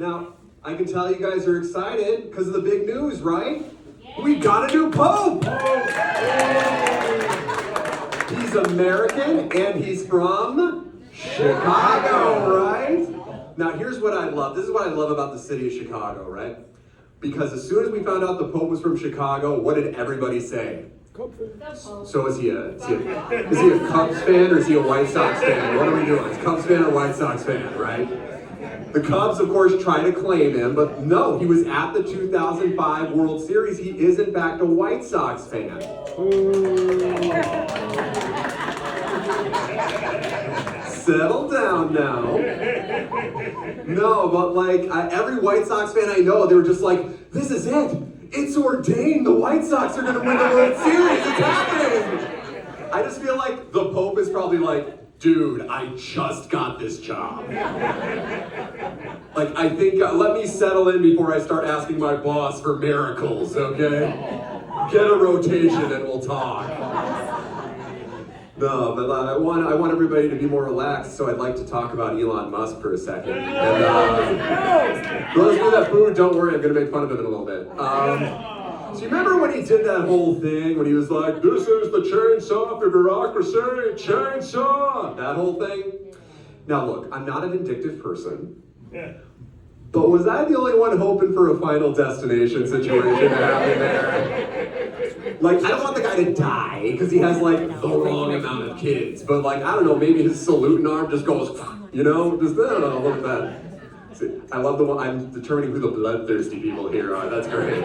Now, I can tell you guys are excited because of the big news, right? Yeah. We got a new Pope! He's American and he's from Chicago, right? Now, here's what I love. This is what I love about the city of Chicago, right? Because as soon as we found out the Pope was from Chicago, what did everybody say? So is he a Cubs fan or is he a White Sox fan? What are we doing? Is Cubs fan or White Sox fan, right? The Cubs, of course, try to claim him, but no, he was at the 2005 World Series. He is, in fact, a White Sox fan. Settle down now. No, but like every White Sox fan I know, they were just like, this is it. It's ordained. The White Sox are going to win the World Series. It's happening. I just feel like the Pope is probably like, dude, I just got this job. Like, I think, let me settle in before I start asking my boss for miracles, okay? Get a rotation and we'll talk. No, but I want everybody to be more relaxed, so I'd like to talk about Elon Musk for a second. And those of you that booed, don't worry, I'm going to make fun of him in a little bit. So you remember when he did that whole thing, when he was like, this is the chainsaw for bureaucracy, chainsaw, that whole thing? Now look, I'm not a vindictive person, but was I the only one hoping for a Final Destination situation to happen there? Like, I don't want the guy to die, because he has like the wrong amount of kids, but like, I don't know, maybe his saluting arm just goes, you know, just, I don't know, look at that. See, I love the one, I'm determining who the bloodthirsty people here are, that's great.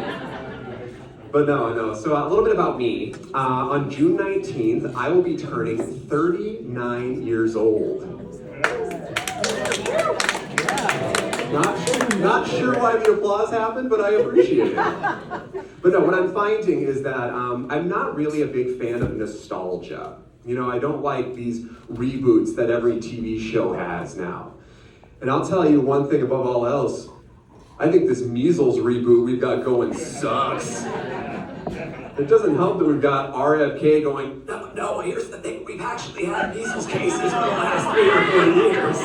But no. So a little bit about me. On June 19th, I will be turning 39 years old. Not sure why the applause happened, but I appreciate it. But no, what I'm finding is that I'm not really a big fan of nostalgia. You know, I don't like these reboots that every TV show has now. And I'll tell you one thing above all else, I think this measles reboot we've got going sucks. It doesn't help that we've got RFK going, no, here's the thing, we've actually had measles cases for the last 3 or 4 years.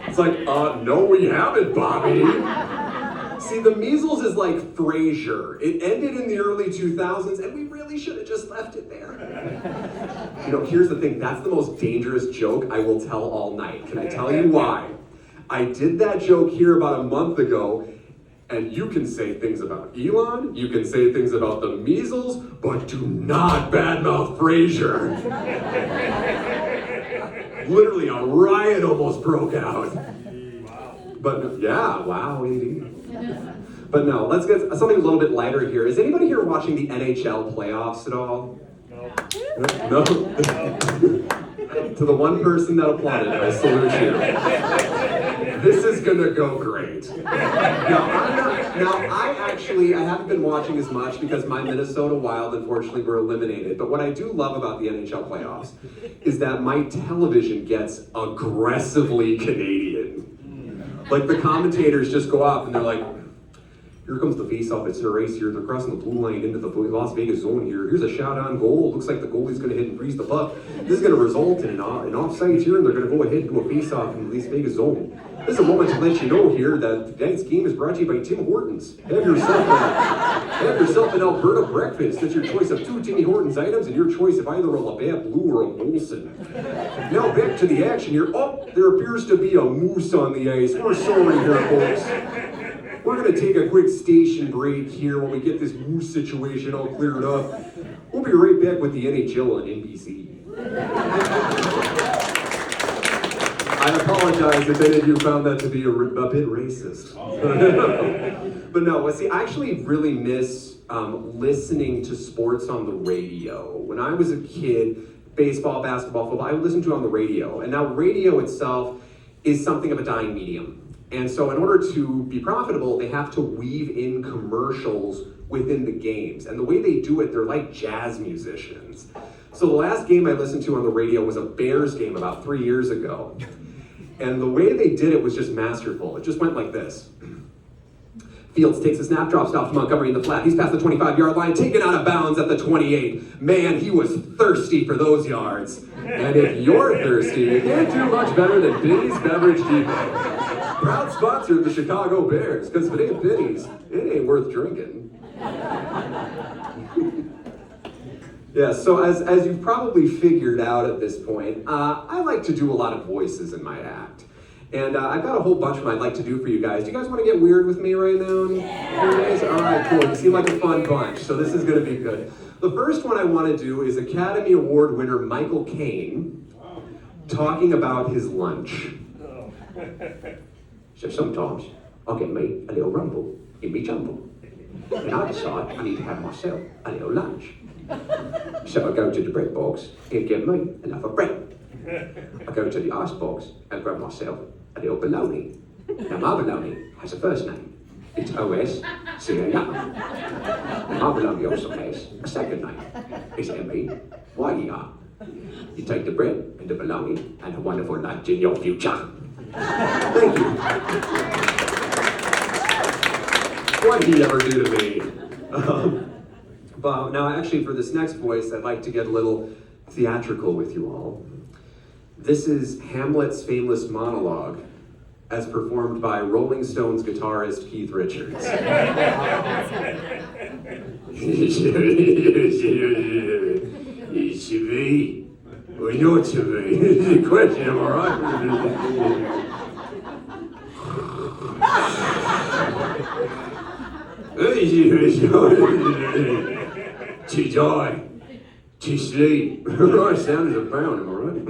It's like, no we haven't, Bobby. See, the measles is like Frasier. It ended in the early 2000s, and we really should have just left it there. You know, here's the thing, that's the most dangerous joke I will tell all night. Can I tell you why? I did that joke here about a month ago, and you can say things about Elon, you can say things about the measles, but do not badmouth Frasier. Literally, a riot almost broke out. But yeah, wow, indeed. But no, let's get something a little bit lighter here. Is anybody here watching the NHL playoffs at all? No? To the one person that applauded, I salute you. This is gonna go great. I haven't been watching as much because my Minnesota Wild, unfortunately, were eliminated. But what I do love about the NHL playoffs is that my television gets aggressively Canadian. Like the commentators just go off and they're like, here comes the face-off, it's a race here, they're crossing the blue line into the Las Vegas zone here. Here's a shot on goal, looks like the goalie's gonna hit and freeze the puck. This is gonna result in an offside here, and they're gonna go ahead and do a face-off in the Las Vegas zone. This is a moment to let you know here that tonight's game is brought to you by Tim Hortons. Have yourself an Alberta breakfast. It's your choice of 2 Timmy Hortons items and your choice of either a Labatt Blue or a Molson. Now back to the action here. Oh, there appears to be a moose on the ice. We're sorry here, folks. We're going to take a quick station break here when we get this moose situation all cleared up. We'll be right back with the NHL on NBC. I apologize if any of you found that to be a bit racist. But no, see, I actually really miss listening to sports on the radio. When I was a kid, baseball, basketball, football, I would listen to it on the radio. And now radio itself is something of a dying medium. And so in order to be profitable, they have to weave in commercials within the games. And the way they do it, they're like jazz musicians. So the last game I listened to on the radio was a Bears game about 3 years ago. And the way they did it was just masterful. It just went like this. Fields takes a snap, drops off to Montgomery in the flat. He's past the 25-yard line, taken out of bounds at the 28. Man, he was thirsty for those yards. And if you're thirsty, you can't do much better than Binny's Beverage Depot. Proud sponsored the Chicago Bears, because if it ain't Benny's, it ain't worth drinking. Yeah, so as you've probably figured out at this point, I like to do a lot of voices in my act. And I've got a whole bunch of them I'd like to do for you guys. Do you guys want to get weird with me right now? Yeah. All right, cool. You seem like a fun bunch, so this is going to be good. The first one I want to do is Academy Award winner Michael Caine talking about his lunch. So sometimes I get me a little rumble in me jumble. And I decide I need to have myself a little lunch. So I go to the bread box and get me another bread. I go to the ice box and grab myself a little bologna. Now my bologna has a first name. It's O-S-C-A-R. My bologna also has a second name. It's M-E-Y-E-R. You take the bread and the bologna and a wonderful lunch in your future. Thank you. What'd he ever do to me? But now actually for this next voice, I'd like to get a little theatrical with you all. This is Hamlet's famous monologue as performed by Rolling Stones guitarist Keith Richards. We know it should be. It's a question, am I right? To die, to sleep. I sounded a pound, am I right?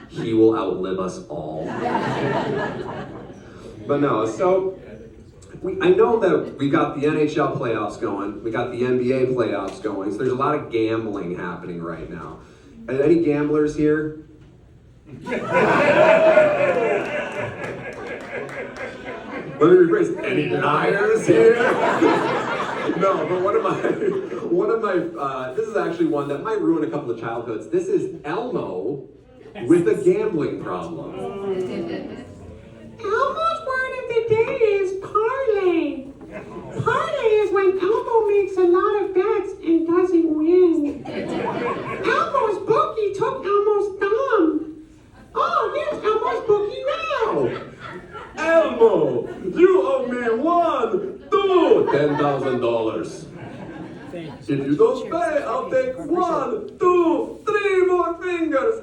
He will outlive us all. But no, so I know that we got the NHL playoffs going, we got the NBA playoffs going, so there's a lot of gambling happening right now. Are there any gamblers here? Let me rephrase, any liars here? No, but one of my, this is actually one that might ruin a couple of childhoods. This is Elmo with a gambling problem. Elmo's word of the day is parlay. Parlay is when Elmo makes a lot of bets and doesn't win. Elmo's bookie took Elmo's thumb. Oh, here's Elmo's bookie now. Elmo, you owe me $10,000. If you don't pay, I'll take 1, 2, 3 more fingers.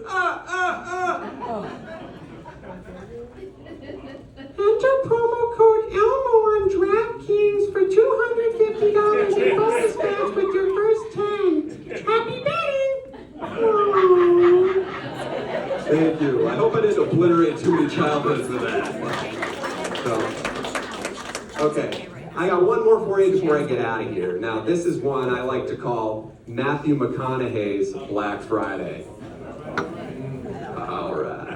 Enter promo code Elmo on DraftKings for $250 in bonus match with your first 10. Happy betting! Aww. Thank you. I hope I didn't obliterate too many childhoods with that. So, okay. I got one more for you before I get out of here. Now, this is one I like to call Matthew McConaughey's Black Friday. All right.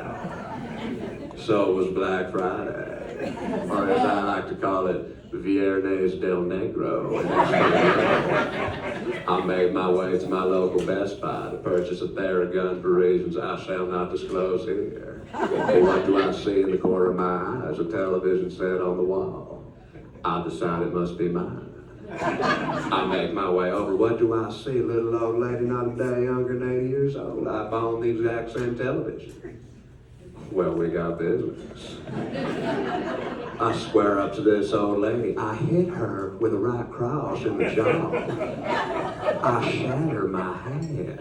So it was Black Friday, or as I like to call it, Viernes del Negro. I made my way to my local Best Buy to purchase a Theragun for reasons I shall not disclose here. But what do I see in the corner of my eyes? A television set on the wall. I decide it must be mine. I make my way over. What do I see? Little old lady not a day younger than 80 years old. I bought the exact same television. Well, we got business. I square up to this old lady. I hit her with a right cross in the jaw. I shatter my hand.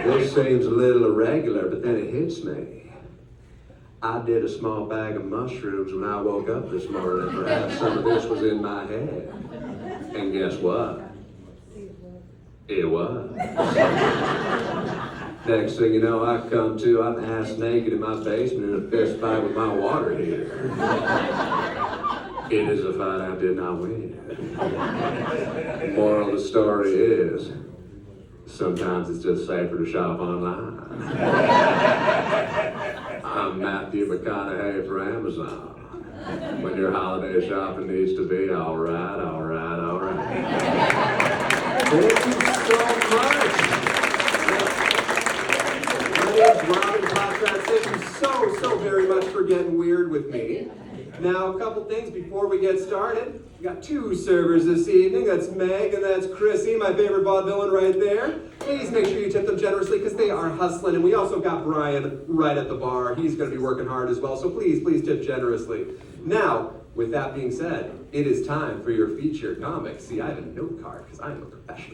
This seems a little irregular, but then it hits me. I did a small bag of mushrooms when I woke up this morning. Perhaps some of this was in my head. And guess what? It was. Next thing you know, I come to, I'm ass naked in my basement in a fist fight with my water heater. It is a fight I did not win. Moral of the story is, sometimes it's just safer to shop online. I'm Matthew McConaughey for Amazon. When your holiday shopping needs to be, all right. Thank you so much. My name's Pottratz. Thank you so very much for getting weird with me. Now, a couple things before we get started. got 2 servers this evening. That's Meg and that's Chrissy, my favorite vaudevillain right there. Please make sure you tip them generously because they are hustling. And we also got Brian right at the bar. He's going to be working hard as well. So please tip generously. Now, with that being said, it is time for your featured comic. See, I have a note card because I'm a professional.